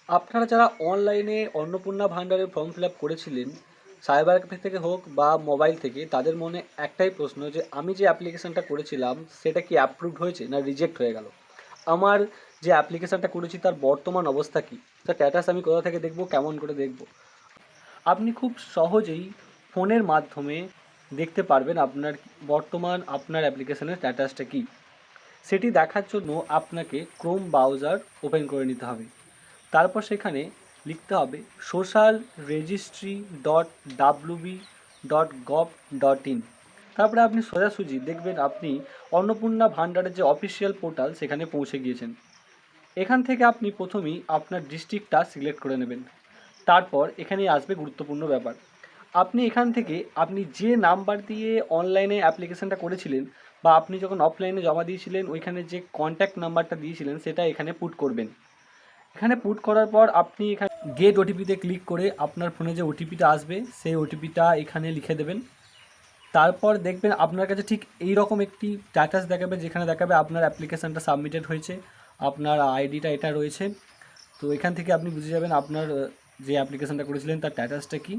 আপনারা যারা অনলাইনে অন্নপূর্ণা ভান্ডারের ফর্ম ফিল আপ করেছিলেন, সাইবার ক্যাফে থেকে হোক বা মোবাইল থেকে, তাদের মনে একটাই প্রশ্ন যে আমি যে অ্যাপ্লিকেশনটা করেছিলাম সেটা কি অ্যাপ্রুভড হয়েছে না রিজেক্ট হয়ে গেল। আমার যে অ্যাপ্লিকেশনটা করেছি তার বর্তমান অবস্থা কী, তার স্ট্যাটাস আমি কোথা থেকে দেখব, কেমন করে দেখব। আপনি খুব সহজেই ফোনের মাধ্যমে দেখতে পারবেন আপনার বর্তমান আপনার অ্যাপ্লিকেশনের স্ট্যাটাসটা কী। সেটি দেখার জন্য আপনাকে ক্রোম ব্রাউজার ওপেন করে নিতে হবে। তারপর সেখানে লিখতে হবে সোশ্যাল রেজিস্ট্রি .wb.gov.in। তারপরে আপনি সোজাসুজি দেখবেন আপনি অন্নপূর্ণা ভান্ডারের যে অফিসিয়াল পোর্টাল সেখানে পৌঁছে গিয়েছেন। এখান থেকে আপনি প্রথমেই আপনার ডিস্ট্রিক্টটা সিলেক্ট করে নেবেন। তারপর এখানেই আসবে গুরুত্বপূর্ণ ব্যাপার। আপনি এখান থেকে আপনি যে নাম্বার দিয়ে অনলাইনে অ্যাপ্লিকেশনটা করেছিলেন বা আপনি যখন অফলাইনে জমা দিয়েছিলেন ওইখানে যে কন্ট্যাক্ট নাম্বারটা দিয়েছিলেন সেটা এখানে পুট করবেন। এখানে পুট করার পর আপনি এখানে গেট ওটিপিতে ক্লিক করে আপনার ফোনে যে ওটিপিটা আসবে সেই ওটিপিটা এখানে লিখে দেবেন। তারপর দেখবেন আপনার কাছে ঠিক এই রকম একটি স্ট্যাটাস দেখাবে, যেখানে দেখাবে আপনার অ্যাপ্লিকেশানটা সাবমিটেড হয়েছে, আপনার আইডিটা এটা রয়েছে। তো এখান থেকে আপনি বুঝে যাবেন আপনার যে অ্যাপ্লিকেশানটা করেছিলেন তার স্ট্যাটাসটা কী।